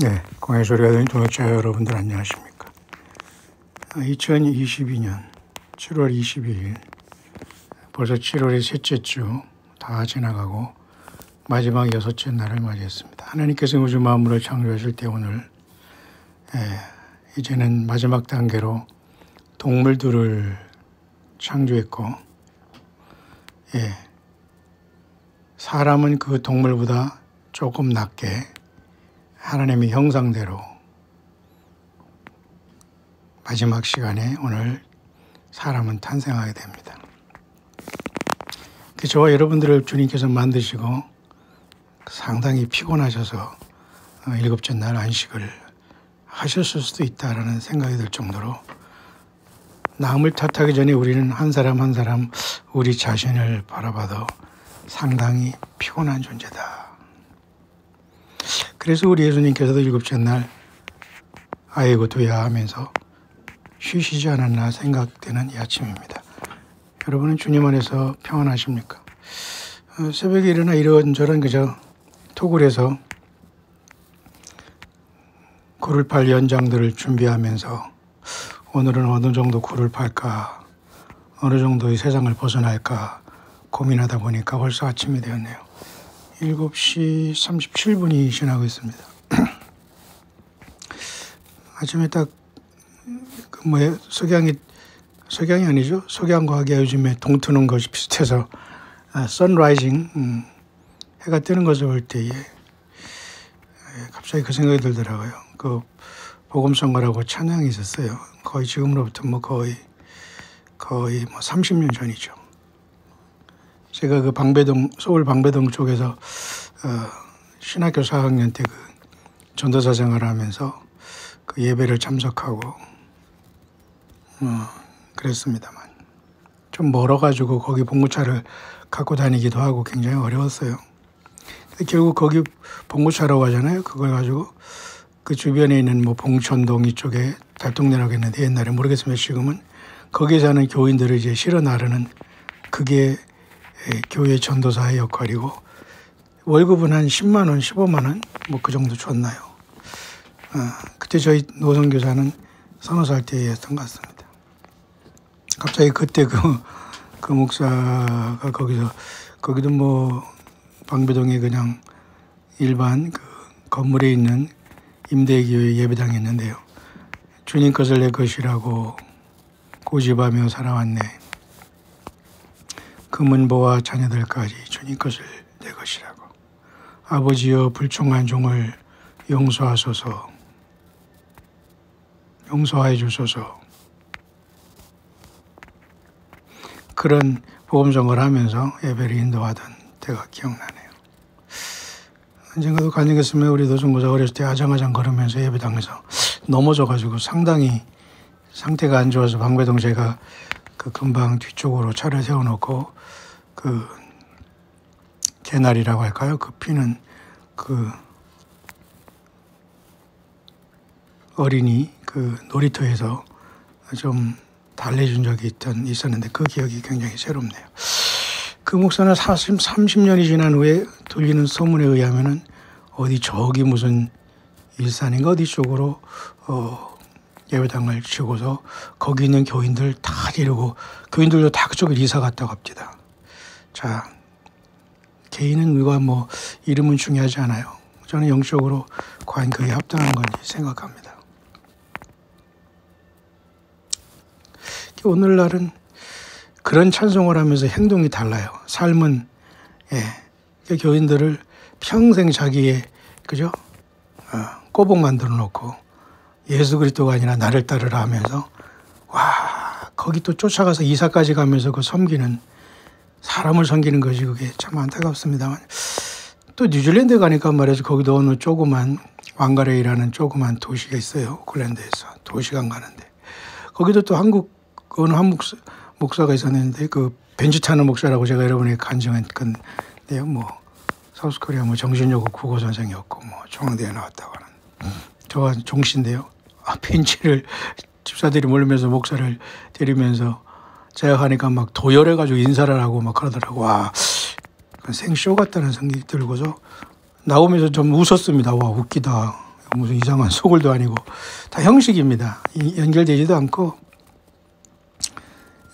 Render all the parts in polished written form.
네, 공의 소리가 들린 동역자 여러분들 안녕하십니까. 2022년 7월 22일 벌써 7월의 셋째 주 다 지나가고 마지막 6째 날을 맞이했습니다. 하나님께서 우주 만물을 창조하실 때 오늘 이제는 마지막 단계로 동물들을 창조했고 사람은 그 동물보다 조금 낮게 하나님의 형상대로 마지막 시간에 오늘 사람은 탄생하게 됩니다. 저와 여러분들을 주님께서 만드시고 상당히 피곤하셔서 7째 날 안식을 하셨을 수도 있다라는 생각이 들 정도로 남을 탓하기 전에 우리는 한 사람 한 사람 우리 자신을 바라봐도 상당히 피곤한 존재다. 그래서 우리 예수님께서도 7째 날 아이고 두야 하면서 쉬시지 않았나 생각되는 이 아침입니다. 여러분은 주님 안에서 평안하십니까? 새벽에 일어나 이런저런 그저 톡을 해서 굴을 팔 연장들을 준비하면서 오늘은 어느 정도 굴을 팔까, 어느 정도의 세상을 벗어날까 고민하다 보니까 벌써 아침이 되었네요. 7시 37분이 지나고 있습니다. 아침에 딱 석양이 아니죠. 석양과학이 요즘에 동트는 것이 비슷해서 선라이징 해가 뜨는 것을 볼 때에 갑자기 그 생각이 들더라고요. 그 복음성가라고 찬양이 있었어요. 거의 지금으로부터 거의 30년 전이죠. 제가 그 서울 방배동 쪽에서 신학교 4학년 때 그 전도사 생활을 하면서 그 예배를 참석하고 그랬습니다만 좀 멀어가지고 거기 봉구차를 갖고 다니기도 하고 굉장히 어려웠어요. 근데 결국 거기 봉구차라고 하잖아요. 그걸 가지고 그 주변에 있는 봉천동 이쪽에 달동네라고 했는데 옛날에 모르겠으면 지금은 거기에 사는 교인들을 이제 실어 나르는 그게 교회 전도사의 역할이고 월급은 한 10만 원, 15만 원 그 정도 줬나요. 그때 저희 노선교사는 30살 때였던 것 같습니다. 갑자기 그때 그 목사가 거기도 방배동에 그냥 일반 그 건물에 있는 임대교회 예배당이 있는데요. 주님 것을 내 것이라고 고집하며 살아왔네. 금은보와 자녀들까지 주님 것을 내 것이라고. 아버지여 불충한 종을 용서해 주소서. 그런 복음성을 하면서 예배를 인도하던 때가 기억나네요. 언젠가도 가능했으면 우리 노선고사 어렸을 때 아장아장 걸으면서 예배당에서 넘어져가지고 상당히 상태가 안 좋아서 방배동 제가 그 금방 뒤쪽으로 차를 세워놓고 그 개나리라고 할까요? 그 피는 그 어린이 그 놀이터에서 좀 달래준 적이 있었는데 그 기억이 굉장히 새롭네요. 그 목사는 30년이 지난 후에 들리는 소문에 의하면은 어디 저기 무슨 일산인가 어디 쪽으로 예배당을 치고서 거기 있는 교인들 다 데리고 교인들도 다 그쪽으로 이사 갔다고 합니다. 자, 개인은 누가 이름은 중요하지 않아요. 저는 영적으로 과연 그게 합당한 건지 생각합니다. 오늘날은 그런 찬송을 하면서 행동이 달라요. 삶은 교인들을 평생 자기의 꼬복 만들어 놓고 예수 그리스도가 아니라 나를 따르라 하면서 거기 또 쫓아가서 이사까지 가면서 그 섬기는 사람을 섬기는 것이 그게 참 안타깝습니다만 또 뉴질랜드 가니까 말이죠. 거기도 어느 조그만 왕가레이라는 조그만 도시가 있어요. 오클랜드에서 2시간 가는데 거기도 또 어느 한 목사가 있었는데 그 벤치 타는 목사라고 제가 여러분에게 간증한 건데요. 사우스코리아 정신여고 국어 선생이었고 중앙대에 나왔다고 하는 저와 종씨인데요. 벤치를 집사들이 몰리면서 목사를 데리면서 제가 가니까 도열해가지고 인사를 하고 그러더라고. 생쇼 같다는 생각이 들고서 나오면서 좀 웃었습니다. 와, 웃기다. 무슨 이상한 소굴도 아니고 다 형식입니다. 연결되지도 않고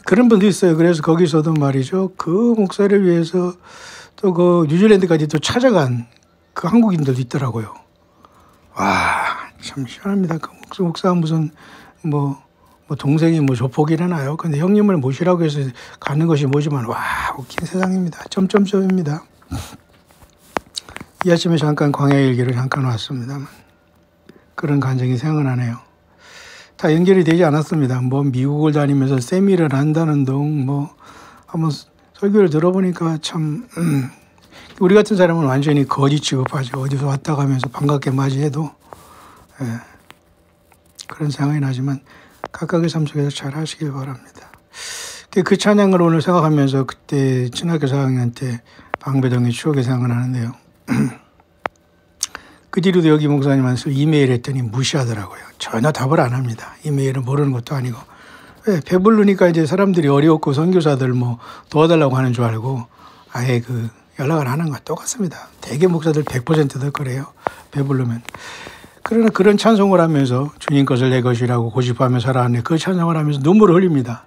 그런 분도 있어요. 그래서 거기서도 말이죠. 그 목사를 위해서 또 그 뉴질랜드까지 또 찾아간 그 한국인들도 있더라고요. 와, 참 희한합니다. 그 목사가 무슨 뭐 동생이 뭐 조폭이라나요? 근데 형님을 모시라고 해서 가는 것이 뭐지만 와, 웃긴 세상입니다. 점점점입니다. 이 아침에 잠깐 광야의 일기를 잠깐 왔습니다만 그런 감정이 생각나네요. 다 연결이 되지 않았습니다. 뭐 미국을 다니면서 세미를 한다는 둥 뭐 한번 설교를 들어보니까 참 우리 같은 사람은 완전히 거지 취급하죠. 어디서 왔다 가면서 반갑게 맞이해도 그런 생각이 나지만 각각의 삶 속에서 잘 하시길 바랍니다. 그 찬양을 오늘 생각하면서 그때 중학교 4학년 때 방배동의 추억이 생각나는데요. 그 뒤로도 여기 목사님한테 이메일 했더니 무시하더라고요. 전혀 답을 안 합니다. 이메일은 모르는 것도 아니고. 왜? 배부르니까 이제 사람들이 어려웠고 선교사들 뭐 도와달라고 하는 줄 알고 아예 그 연락을 안 하는 거 똑같습니다. 대개 목사들 100%다 그래요. 배부르면. 그러나 그런 찬송을 하면서 주님 것을 내 것이라고 고집하며 살아왔네. 그 찬송을 하면서 눈물을 흘립니다.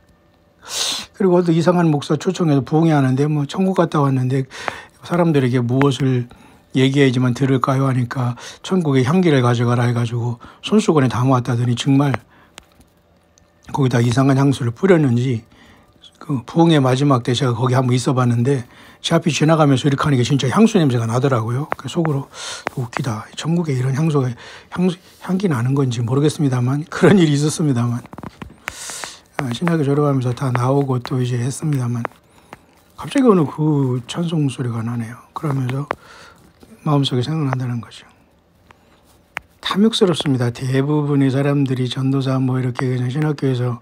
그리고 또 이상한 목사 초청해서 부흥회 하는데 뭐 천국 갔다 왔는데 사람들에게 무엇을 얘기해야지만 들을까요 하니까 천국의 향기를 가져가라 해가지고 손수건에 담아왔다더니 정말 거기다 이상한 향수를 뿌렸는지 그 부흥회 마지막 때 제가 거기 한번 있어 봤는데 제 앞이 지나가면서 이렇게 하니까 진짜 향수 냄새가 나더라고요. 속으로 웃기다. 천국에 이런 향기 나는 건지 모르겠습니다만 그런 일이 있었습니다만 신학교 졸업하면서 다 나오고 또 이제 했습니다만 갑자기 오늘 그 찬송 소리가 나네요. 그러면서 마음속에 생각난다는 거죠. 탐욕스럽습니다. 대부분의 사람들이 전도사 뭐 이렇게 그냥 신학교에서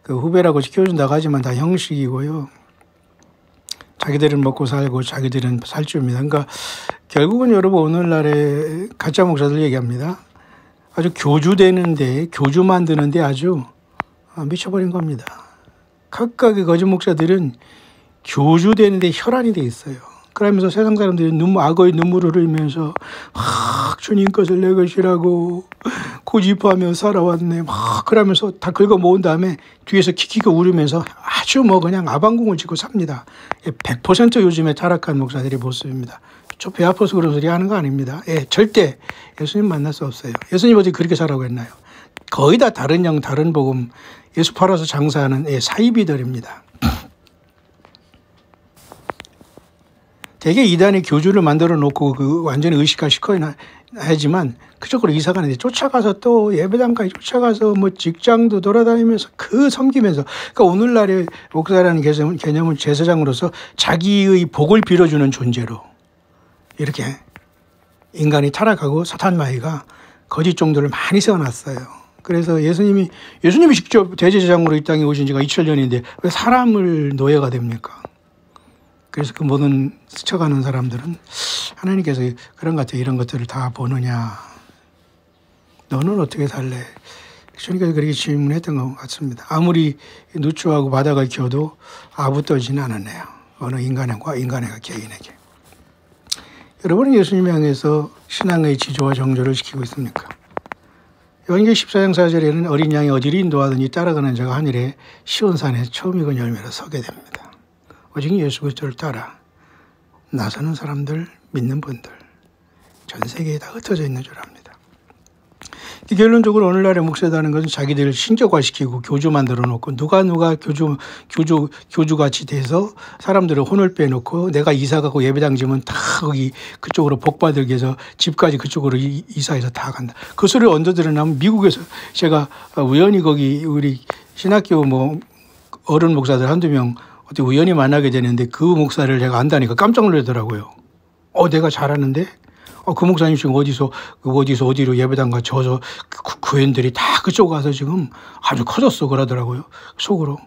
그 후배라고 지켜준다고 하지만 다 형식이고요. 자기들은 먹고 살고 자기들은 살줍니다. 그러니까 결국은 여러분 오늘날의 가짜 목사들 얘기합니다. 아주 교주되는데 교주 만드는데 아주 미쳐버린 겁니다. 각각의 거짓 목사들은 교주되는데 혈안이 돼 있어요. 그러면서 세상 사람들이 악어의 눈물을 흘리면서 막 주님 것을 내 것이라고 고집하며 살아왔네. 막 그러면서 다 긁어 모은 다음에 뒤에서 키키고 울으면서 아주 뭐 그냥 아방궁을 짓고 삽니다. 100% 요즘에 타락한 목사들의 모습입니다. 저 배 아파서 그런 소리 하는 거 아닙니다. 절대 예수님 만날 수 없어요. 예수님 어디 그렇게 살라고 했나요? 거의 다 다른 영, 다른 복음, 예수 팔아서 장사하는 사이비들입니다. 되게 이단의 교주를 만들어 놓고 그 완전히 의식화시켜 하지만 그쪽으로 이사 가는데 쫓아가서 또 예배당까지 쫓아가서 뭐 직장도 돌아다니면서 그 섬기면서 그러니까 오늘날의 목사라는 개념은 제사장으로서 자기의 복을 빌어주는 존재로 이렇게 인간이 타락하고 사탄 마귀가 거짓 종들을 많이 세워놨어요. 그래서 예수님이 직접 대제사장으로 이 땅에 오신 지가 2000년인데 왜 사람을 노예가 됩니까? 그래서 그 모든 스쳐가는 사람들은 하나님께서 그런 것 같아요. 이런 것들을 다 보느냐. 너는 어떻게 살래? 주님께서 그렇게 질문했던 것 같습니다. 아무리 누추하고 바닥을 켜도 아부떠지는 않았네요. 어느 인간과 개인에게. 여러분은 예수님 향해서 신앙의 지조와 정조를 지키고 있습니까? 요한계시록 14장 4절에는 어린 양이 어디로 인도하더니 따라가는 자가 하늘에 시온산에 처음 익은 열매로 서게 됩니다. 오직 예수 그리스도를 따라 나서는 사람들, 믿는 분들 전 세계에 다 흩어져 있는 줄 압니다. 결론적으로 오늘날의 목사라는 것은 자기들을 신격화시키고 교주 만들어 놓고 누가 교주같이 돼서 사람들을 혼을 빼놓고 내가 이사 가고 예배당 지면 다 거기 그쪽으로 복받들기 위해서 집까지 그쪽으로 이사해서 다 간다. 그 소리를 언제 들으냐면 미국에서 제가 우연히 거기 우리 신학교 뭐 어른 목사들 한두 명 어떻게 우연히 만나게 되는데 그 목사를 제가 안다니까 깜짝 놀라더라고요. 내가 잘하는데? 그 목사님 지금 어디로 예배당 가 저 교인들이 다 그쪽 가서 지금 아주 커졌어 그러더라고요. 속으로.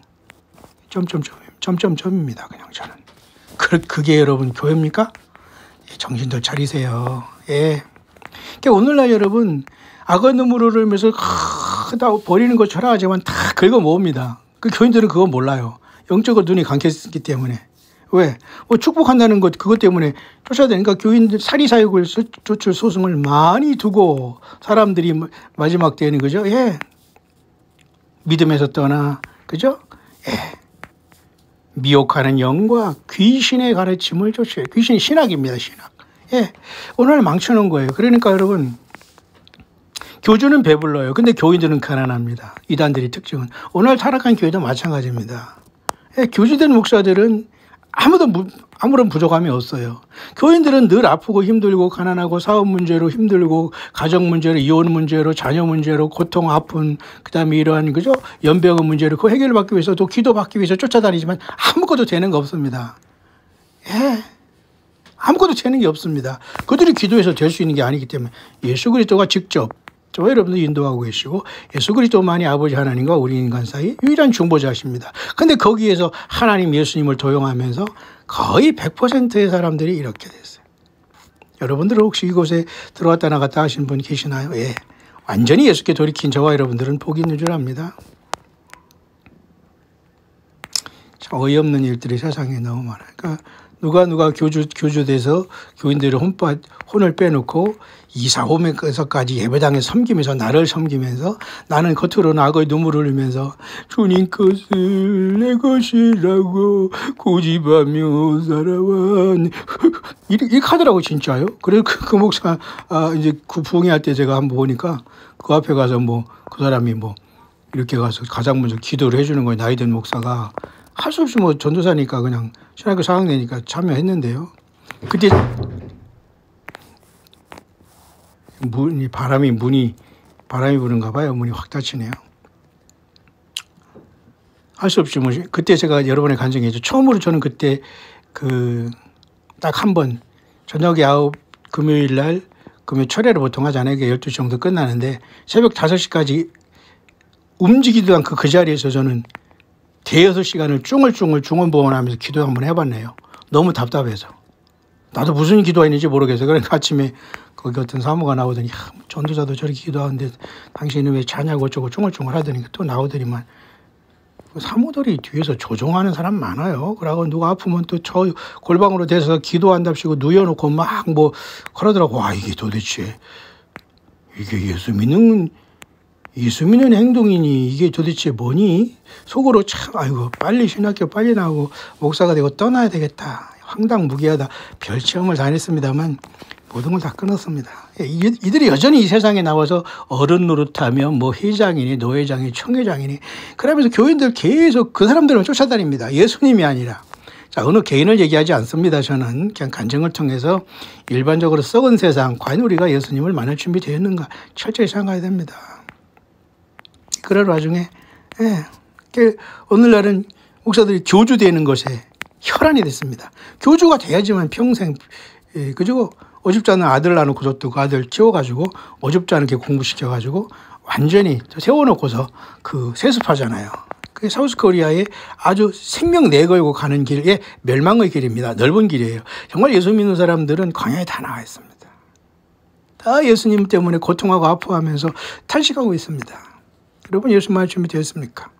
점점점입니다. 그냥 저는. 그게 여러분 교회입니까? 정신들 차리세요. 그러니까 오늘날 여러분 악어 눈물을 흘리면서 다 버리는 것처럼 하지만 다 긁어 모읍니다. 그 교인들은 그거 몰라요. 영적으로 눈이 감겼기 때문에. 왜? 축복한다는 것, 그것 때문에 쫓아다니까 교인들 사리사욕을 쫓을 소송을 많이 두고 사람들이 마지막 때는 그죠? 예. 믿음에서 떠나, 그죠? 예. 미혹하는 영과 귀신의 가르침을 쫓아요. 귀신이 신학입니다, 신학. 예. 오늘 망쳐놓은 거예요. 그러니까 여러분, 교주는 배불러요. 근데 교인들은 가난합니다. 이단들의 특징은. 오늘 타락한 교회도 마찬가지입니다. 예. 교주된 목사들은 아무런 부족함이 없어요. 교인들은 늘 아프고 힘들고 가난하고 사업 문제로 힘들고 가정 문제로 이혼 문제로 자녀 문제로 고통 아픈 그다음에 이러한 그죠 연병의 문제로 그 해결을 받기 위해서 또 기도받기 위해서 쫓아다니지만 아무것도 되는 거 없습니다. 예, 아무것도 되는 게 없습니다. 그들이 기도해서 될 수 있는 게 아니기 때문에 예수 그리스도가 직접 저와 여러분들 인도하고 계시고 예수 그리스도만이 아버지 하나님과 우리 인간 사이 유일한 중보자십니다. 근데 거기에서 하나님 예수님을 도용하면서 거의 100%의 사람들이 이렇게 됐어요. 여러분들은 혹시 이곳에 들어왔다 나갔다 하신 분 계시나요? 예. 완전히 예수께 돌이킨 저와 여러분들은 복이 있는 줄 압니다. 참 어이없는 일들이 세상에 너무 많아요. 그러니까 누가 교주돼서 교인들의 혼을 빼놓고 이사홈에서까지 예배당에 섬기면서 나를 섬기면서 나는 겉으로는 악의 눈물을 흘리면서 주님 것을 내 것이라고 고집하며 살아왔네 이렇게 하더라고 진짜요. 그래서 그 목사 이제 그 부흥회할 때 제가 한번 보니까 그 앞에 가서 그 사람이 이렇게 가서 가장 먼저 기도를 해주는 거예요. 나이 든 목사가 할 수 없이 전도사니까 그냥 신학교 4학년이니까 참여했는데요. 그때 바람이 부는가 봐요. 문이 확 닫히네요. 할 수 없이 그때 제가 여러 번에 간증했죠. 처음으로 저는 그때 딱 한 번 저녁에 금요일 날 금요일 철회를 보통 하잖아요. 12시 정도 끝나는데 새벽 5시까지 움직이도 않고 그 자리에서 저는 대여섯 시간을 쭝얼쭝얼 중언부언하면서 기도 한번 해봤네요. 너무 답답해서. 나도 무슨 기도했는지 모르겠어요. 그러니까 아침에 거기 어떤 사모가 나오더니 전도자도 저렇게 기도하는데 당신은 왜 자냐고 어쩌고 쭝얼쭝얼 하더니 또 나오더니만 사모들이 뒤에서 조종하는 사람 많아요. 그러고 누가 아프면 또 저 골방으로 대서 기도한답시고 누워놓고 그러더라고. 와 이게 도대체 이게 예수 믿는 행동이니 이게 도대체 뭐니? 속으로 참 아이고 빨리 신학교 빨리 나오고 목사가 되고 떠나야 되겠다. 황당무계하다. 별 체험을 다 했습니다만 모든 걸 다 끊었습니다. 이들이 여전히 이 세상에 나와서 어른 노릇하며 회장이니 노회장이니 청회장이니 그러면서 교인들 계속 그 사람들만 쫓아다닙니다. 예수님이 아니라. 자, 어느 개인을 얘기하지 않습니다. 저는 그냥 간증을 통해서 일반적으로 썩은 세상 과연 우리가 예수님을 만날 준비 되었는가 철저히 생각해야 됩니다. 그럴 와중에 오늘날은 목사들이 교주되는 것에 혈안이 됐습니다. 교주가 돼야지만 평생 그죠? 어줍지 않은 아들 낳아놓고서 또 그 아들 키워가지고 어줍지 않게 공부시켜가지고 완전히 세워놓고서 세습하잖아요. 그게 사우스코리아에 아주 생명 내걸고 가는 길에 멸망의 길입니다. 넓은 길이에요. 정말 예수 믿는 사람들은 광야에 다 나와 있습니다. 다 예수님 때문에 고통하고 아파하면서 탄식하고 있습니다. 여러분 예수 만날 준비 되었습니까?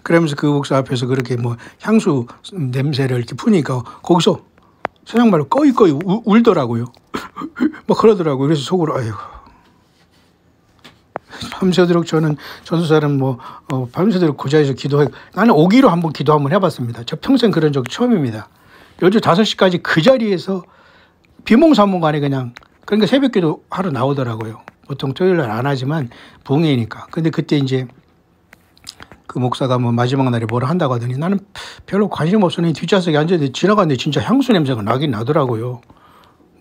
그러면서 그 목사 앞에서 그렇게 향수 냄새를 이렇게 푸니까 거기서 세상 말로 꺼이꺼이 울더라고요. 그러더라고요. 그래서 속으로 아이고. 밤새도록 저는 전도사람 밤새도록 그 자리에서 기도해. 나는 오기로 한번 기도 한번 해봤습니다. 저 평생 그런 적 처음입니다. 12, 5시까지 그 자리에서 비몽사몽간에 그러니까 새벽기도 하러 나오더라고요. 보통 토요일 날 안 하지만 부흥회니까. 근데 그때 이제 그 목사가 마지막 날에 뭐라 한다고 하더니 나는 별로 관심 없으니 뒷좌석에 앉았는데 지나갔는데 진짜 향수 냄새가 나긴 나더라고요.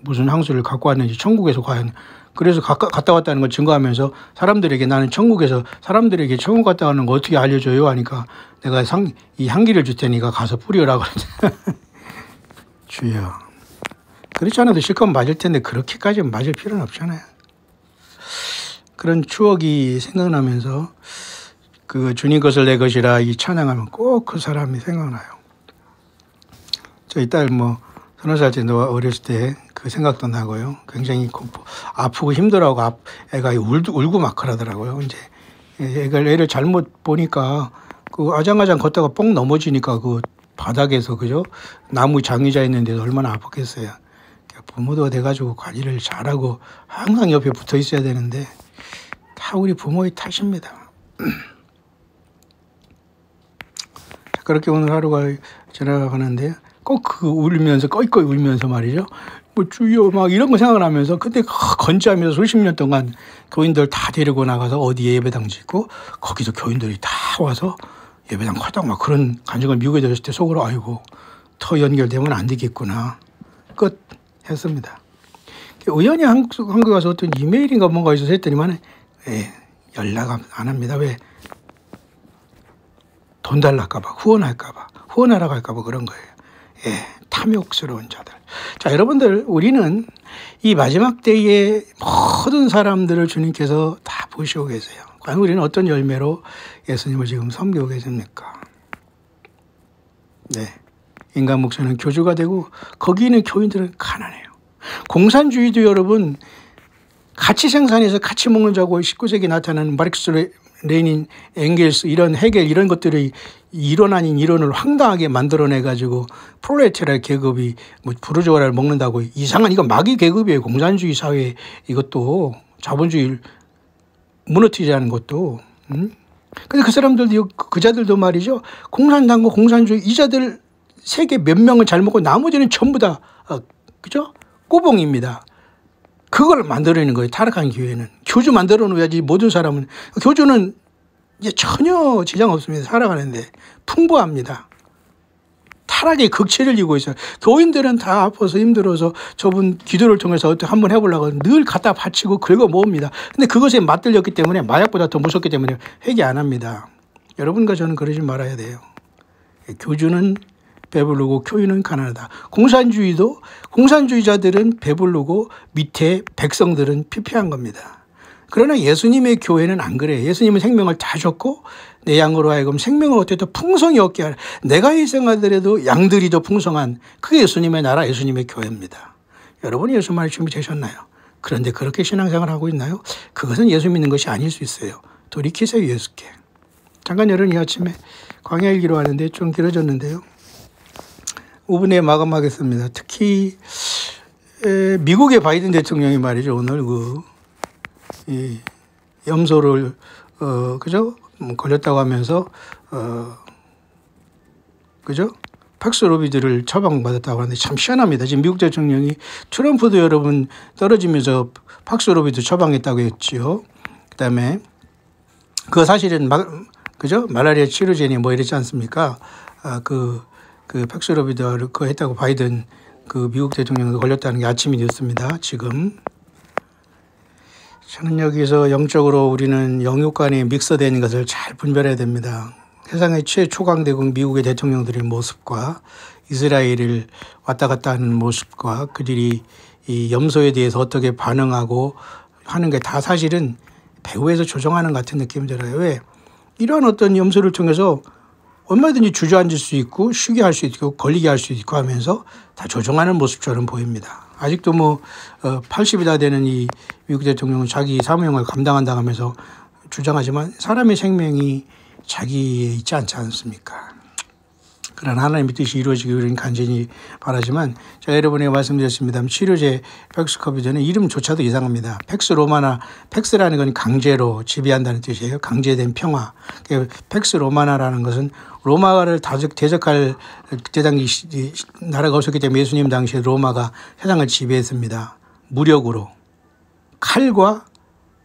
무슨 향수를 갖고 왔는지 천국에서 과연. 그래서 갔다 왔다는 걸 증거하면서 사람들에게 나는 천국에서 사람들에게 천국 갔다 가는 거 어떻게 알려줘요? 하니까 내가 이 향기를 줄 테니까 가서 뿌리라고 그랬잖아. 주여. 그렇지 않아도 실컷 맞을 텐데 그렇게까지 맞을 필요는 없잖아요. 그런 추억이 생각나면서 주님 것을 내 것이라 이 찬양하면 꼭 그 사람이 생각나요. 저희 딸 서너 살때 어렸을 때 그 생각도 나고요. 굉장히 아프고 힘들어하고 애가 울고 막 그러더라고요. 이제 애를 잘못 보니까 그 아장아장 걷다가 뻥 넘어지니까 그 바닥에서 그죠? 나무 장의자 있는데도 얼마나 아팠겠어요. 부모도 돼가지고 관리를 잘하고 항상 옆에 붙어 있어야 되는데 다 우리 부모의 탓입니다. 그렇게 오늘 하루가 지나가는데 꼭 그 울면서 꺼이꺼이 울면서 말이죠. 뭐 주여 막 이런 거 생각하면서 근데 건재하면서 수십 년 동안 교인들 다 데리고 나가서 어디에 예배당 짓고 거기서 교인들이 다 와서 예배당 커다고 막 그런 간증을 미국에 들었을 때 속으로 아이고 더 연결되면 안 되겠구나 끝 했습니다. 우연히 한국에 와서 어떤 이메일인가 뭔가 있어서 했더니만 연락 안 합니다. 왜? 돈 달랄까봐 후원할까봐 후원하라고 할까봐 그런 거예요. 탐욕스러운 자들. 자, 여러분들 우리는 이 마지막 때에 모든 사람들을 주님께서 다 보시고 계세요. 과연 우리는 어떤 열매로 예수님을 지금 섬기고 계십니까? 네, 인간 목사는 교주가 되고 거기 있는 교인들은 가난해요. 공산주의도 여러분 같이 생산해서 같이 먹는 자고 19세기에 나타나는 마르크스, 레닌, 엥겔스 이런 헤겔 이런 것들이 이론 아닌 이론을 황당하게 만들어내가지고 프롤레타리아 계급이 뭐 부르주아를 먹는다고 이상한 이거 마귀 계급이에요. 공산주의 사회 이것도 자본주의를 무너뜨리자는 것도. 근데 그 사람들도 그자들도 말이죠. 공산당과 공산주의 이자들 세계 몇 명은 잘 먹고 나머지는 전부 다 그죠? 꼬봉입니다. 그걸 만들어내는 거예요. 타락한 교회는. 교주 만들어 놓아야지 모든 사람은. 교주는 이제 전혀 지장 없습니다. 살아가는데 풍부합니다. 타락의 극치를 이고 있어요. 교인들은 다 아파서 힘들어서 저분 기도를 통해서 어떻게 한번 해보려고 늘 갖다 바치고 긁어 모읍니다. 근데 그것에 맞들렸기 때문에 마약보다 더 무섭기 때문에 회개 안 합니다. 여러분과 저는 그러지 말아야 돼요. 교주는 배부르고 교인은 가난하다. 공산주의자들은 배부르고 밑에 백성들은 피폐한 겁니다. 그러나 예수님의 교회는 안 그래요. 예수님은 생명을 다 줬고 내 양으로 하여금 생명을 어떻게 더 풍성히 얻게 하라. 내가 희생하더라도 양들이 더 풍성한 그게 예수님의 나라 예수님의 교회입니다. 여러분이 예수만의 준비 되셨나요? 그런데 그렇게 신앙생활을 하고 있나요? 그것은 예수 믿는 것이 아닐 수 있어요. 돌이키세요 예수께. 잠깐 여러분 이 아침에 광야일 기도하는데 좀 길어졌는데요. 5분에 마감하겠습니다. 특히 미국의 바이든 대통령이 말이죠. 오늘 이 염소를 그죠? 걸렸다고 하면서 그죠? 팍스로비드를 처방받았다고 하는데 참 희한합니다. 지금 미국 대통령이 트럼프도 여러분 떨어지면서 팍스로비드 처방했다고 했지요. 그다음에 그 사실은 그죠? 말라리아 치료제니 뭐 이랬지 않습니까? 그 팍스로비드를 그거 했다고 바이든 그 미국 대통령이 걸렸다는 게 아침이 되었습니다. 지금 저는 여기서 영적으로 우리는 영육 간에 믹서되는 것을 잘 분별해야 됩니다. 세상의 최초강대국 미국의 대통령들의 모습과 이스라엘을 왔다 갔다 하는 모습과 그들이 이 염소에 대해서 어떻게 반응하고 하는 게 다 사실은 배후에서 조정하는 같은 느낌이 들어요. 왜? 이러한 어떤 염소를 통해서 얼마든지 주저앉을 수 있고 쉬게 할 수 있고 걸리게 할 수 있고 하면서 다 조종하는 모습처럼 보입니다. 아직도 80이 다 되는 이 미국 대통령은 자기 사명을 감당한다고 하면서 주장하지만 사람의 생명이 자기에 있지 않지 않습니까? 그러나 하나님의 뜻이 이루어지기를 간절히 바라지만 제가 여러분에게 말씀드렸습니다. 치료제 팩스코비드는 이름조차도 이상합니다. 팩스 로마나, 팩스라는 건 강제로 지배한다는 뜻이에요. 강제된 평화. 팩스 로마나라는 것은 로마를 대적할 그때 당시 나라가 없었기 때문에 예수님 당시에 로마가 세상을 지배했습니다. 무력으로, 칼과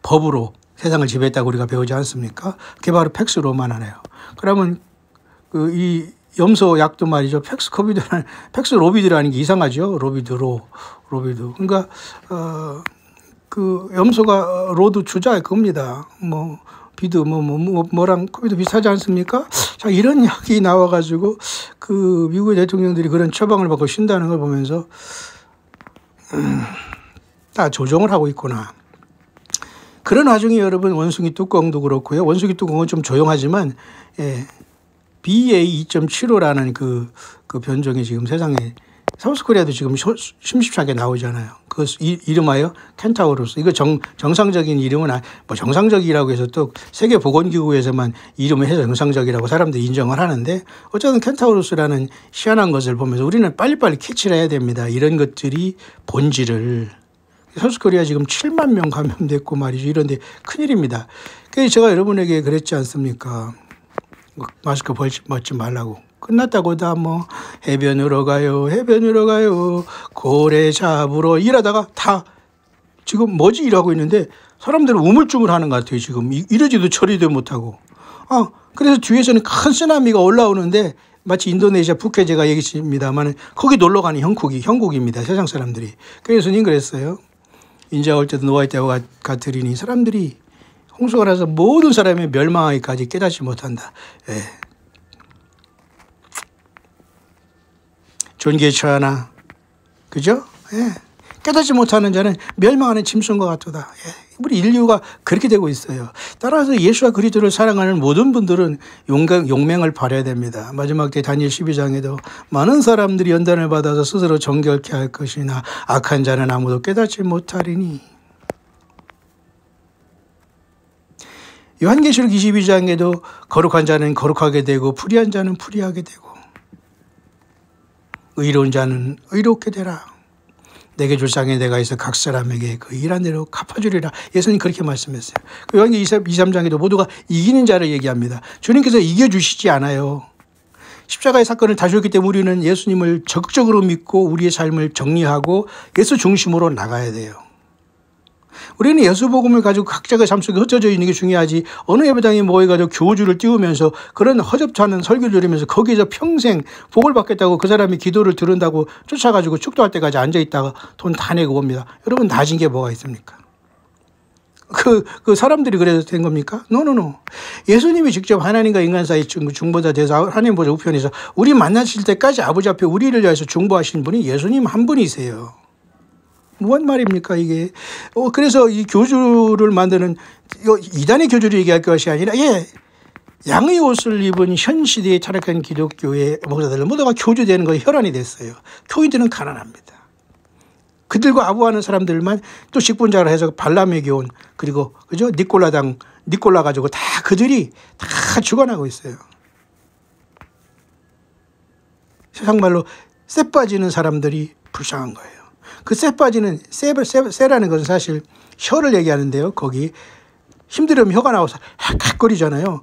법으로 세상을 지배했다고 우리가 배우지 않습니까? 그게 바로 팩스 로마나네요. 그러면 이 염소 약도 말이죠. 팩스 로비드라는 게 이상하죠. 로비드. 그러니까 그 염소가 로드 주자 그겁니다. 비드 뭐랑 코비도 비슷하지 않습니까? 자, 이런 약이 나와가지고 그 미국의 대통령들이 그런 처방을 받고 쉰다는 걸 보면서 다 조종을 하고 있구나. 그런 와중에 여러분 원숭이 뚜껑도 그렇고요. 원숭이 뚜껑은 좀 조용하지만 BA2.75라는 그 변종이 지금 세상에 사우스코리아도 지금 심심찮게 나오잖아요. 그 이름하여 켄타우로스. 이거 정상적인 이름은 뭐 정상적이라고 해서 또 세계보건기구에서만 이름을 해서 정상적이라고 사람들이 인정을 하는데 어쨌든 켄타우로스라는 희한한 것을 보면서 우리는 빨리빨리 캐치를 해야 됩니다. 이런 것들이 본질을. 사우스코리아 지금 7만 명 감염됐고 말이죠. 이런데 큰일입니다. 그래서 제가 여러분에게 그랬지 않습니까? 마스크 벗지 말라고. 끝났다고 다 뭐 해변으로 가요. 해변으로 가요. 고래 잡으러 일하다가 다 지금 뭐지 일하고 있는데 사람들은 우물쭈물 하는 것 같아요. 지금 이러지도 저리도 못하고. 그래서 뒤에서는 큰 쓰나미가 올라오는데 마치 인도네시아 푸켓 제가 얘기했습니다만 거기 놀러 가는 형국입니다. 세상 사람들이. 그래서 예수님 그랬어요. 인자가 올 때도 노아의 때와 같으리니 사람들이 홍수가 나서 모든 사람이 멸망하기까지 깨닫지 못한다. 예. 존귀에 처하나 그죠? 예. 깨닫지 못하는 자는 멸망하는 짐승과 같도다. 예. 우리 인류가 그렇게 되고 있어요. 따라서 예수와 그리스도를 사랑하는 모든 분들은 용맹을 발해야 됩니다. 마지막 때 다니엘 12장에도 많은 사람들이 연단을 받아서 스스로 정결케 할 것이나 악한 자는 아무도 깨닫지 못하리니. 요한계시록 22장에도 거룩한 자는 거룩하게 되고 불의한 자는 불의하게 되고 의로운 자는 의롭게 되라. 내게 줄 상에 내가 있어 각 사람에게 그 일한 대로 갚아주리라. 예수님 그렇게 말씀했어요. 그 요한계시록 23장에도 모두가 이기는 자를 얘기합니다. 주님께서 이겨주시지 않아요. 십자가의 사건을 다루었기 때문에 우리는 예수님을 적극적으로 믿고 우리의 삶을 정리하고 예수 중심으로 나가야 돼요. 우리는 예수 복음을 가지고 각자의 삶 속에 흩어져 있는 게 중요하지 어느 예배당에 모여가지고 교주를 띄우면서 그런 허접지 않은 설교를 들으면서 거기에서 평생 복을 받겠다고 그 사람이 기도를 들은다고 쫓아가지고 축도할 때까지 앉아있다가 돈 다 내고 옵니다. 여러분 나아진 게 뭐가 있습니까? 그 사람들이 그래서 된 겁니까? 노노노. 예수님이 직접 하나님과 인간 사이 중보자 돼서 하나님 보좌 우편에서 우리 만나실 때까지 아버지 앞에 우리를 위해서 중보하신 분이 예수님 한 분이세요. 무슨 말입니까 이게? 그래서 이 교주를 만드는 이단의 교주를 얘기할 것이 아니라 양의 옷을 입은 현 시대에 타락한 기독교의 목사들 모두가 교주되는 거에 혈안이 됐어요. 교인들은 가난합니다. 그들과 아부하는 사람들만 또 직분자를 해서 발람의 교훈 그리고 그죠 니콜라 가지고 다 그들이 다 죽어나고 있어요. 세상 말로 쎄 빠지는 사람들이 불쌍한 거예요. 그 쎄 빠지는 쎄라는 것은 사실 혀를 얘기하는데요. 거기 힘들으면 혀가 나와서 칵거리잖아요.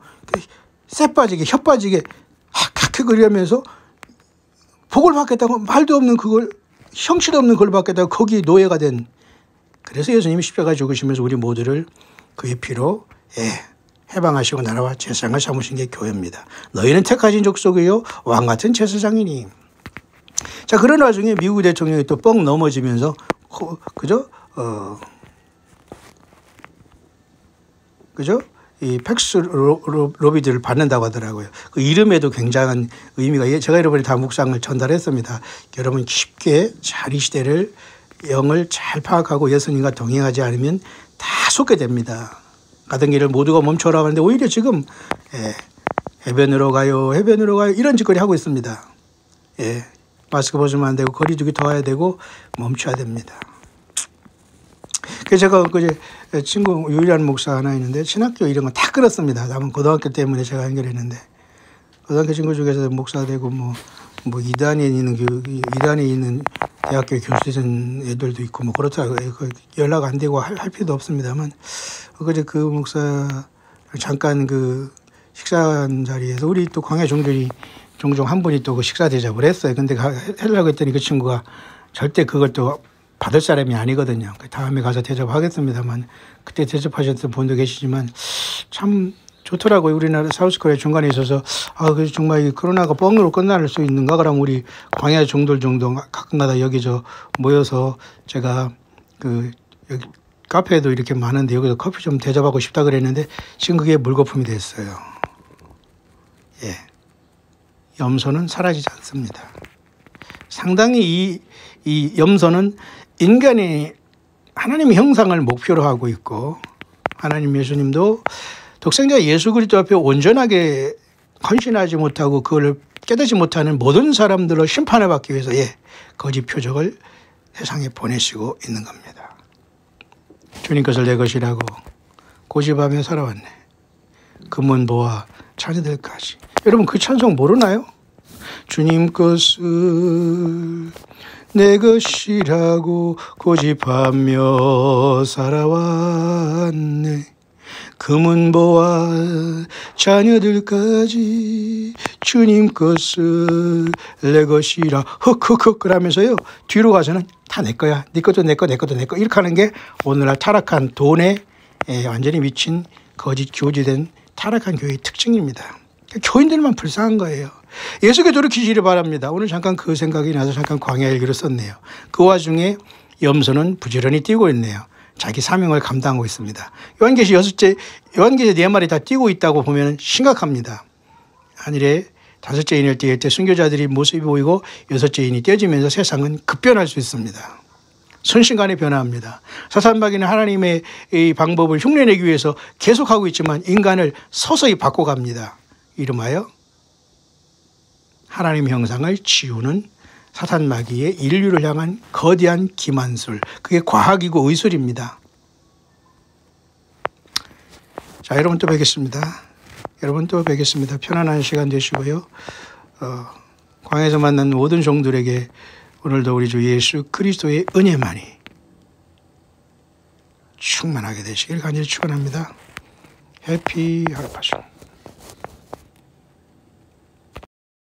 쎄 빠지게 혀 빠지게 칵거리면서 복을 받겠다고 말도 없는 그걸 형실 없는 걸 받겠다고 거기 노예가 된. 그래서 예수님이 십자가 죽으시면서 우리 모두를 그의 피로 해방하시고 나라와 제사장을 삼으신 게 교회입니다. 너희는 택하신 족속이요 왕같은 제사장이니. 자, 그런 와중에 미국 대통령이 또 뻥 넘어지면서 그죠? 그죠? 이 팩스 로비들을 받는다고 하더라고요. 그 이름에도 굉장한 의미가 제가 여러분이 다 묵상을 전달했습니다. 여러분 쉽게 잘 이 시대를 영을 잘 파악하고 예수님과 동행하지 않으면 다 속게 됩니다. 가던 길을 모두가 멈춰라 하는데 오히려 지금 해변으로 가요 이런 짓거리 하고 있습니다. 마스크 벗으면 안 되고 거리 두기 더 해야 되고 멈춰야 됩니다. 그래서 제가 그제 친구 유일한 목사 하나 있는데 신학교 이런 거 다 끊었습니다. 다만 고등학교 때문에 제가 연결했는데 고등학교 친구 중에서 목사 되고 뭐 이단에 있는 대학교 교수된 애들도 있고 뭐 그렇더라고요. 연락 안 되고 할 필요도 없습니다만 그제 그 목사 잠깐 그 식사한 자리에서 우리 또 광야 종들이 종종 한 분이 또 그 식사 대접을 했어요. 근데 하려고 했더니 그 친구가 절대 그걸 또 받을 사람이 아니거든요. 다음에 가서 대접하겠습니다만 그때 대접하셨던 분도 계시지만 참 좋더라고요. 우리나라 사우스코리아 중간에 있어서 그래서 정말 이 코로나가 뻥으로 끝날 수 있는가? 그럼 우리 광야 종들 정도 가끔가다 여기서 모여서 제가 여기 카페에도 이렇게 많은데 여기서 커피 좀 대접하고 싶다 그랬는데 지금 그게 물거품이 됐어요. 염소는 사라지지 않습니다. 상당히 이 염소는 인간이 하나님의 형상을 목표로 하고 있고 하나님 예수님도 독생자 예수 그리스도 앞에 온전하게 헌신하지 못하고 그걸 깨닫지 못하는 모든 사람들로 심판을 받기 위해서 거짓 표적을 세상에 보내시고 있는 겁니다. 주님 것을 내 것이라고 고집하며 살아왔네. 금은보화 자녀들까지. 여러분 그 찬송 모르나요? 주님 것을 내 것이라고 고집하며 살아왔네. 금은보화 자녀들까지 주님 것을 내 것이라 흑흑흑 그러면서요 뒤로 가서는 다 내 거야. 네 것도 내 거, 내 것도 내 거. 이렇게 하는 게 오늘날 타락한 돈에 완전히 미친 거짓 교지된 타락한 교회의 특징입니다. 교인들만 불쌍한 거예요. 예수께 돌이키시기를 바랍니다. 오늘 잠깐 그 생각이 나서 잠깐 광야 일기를 썼네요. 그 와중에 염소는 부지런히 뛰고 있네요. 자기 사명을 감당하고 있습니다. 요한계시 4마리 다 뛰고 있다고 보면 심각합니다. 하늘에 5째 인을 띄울 때 순교자들이 모습이 보이고 6째 인이 떼어지면서 세상은 급변할 수 있습니다. 순식간에 변화합니다. 사탄마귀는 하나님의 이 방법을 흉내내기 위해서 계속하고 있지만 인간을 서서히 바꿔갑니다. 이름하여 하나님의 형상을 지우는 사탄마귀의 인류를 향한 거대한 기만술. 그게 과학이고 의술입니다. 자, 여러분 또 뵙겠습니다. 편안한 시간 되시고요. 광야에서 만난 모든 종들에게 오늘도 우리 주 예수 그리스도의 은혜만이 충만하게 되시길 간절히 축원합니다. 해피 하루파션.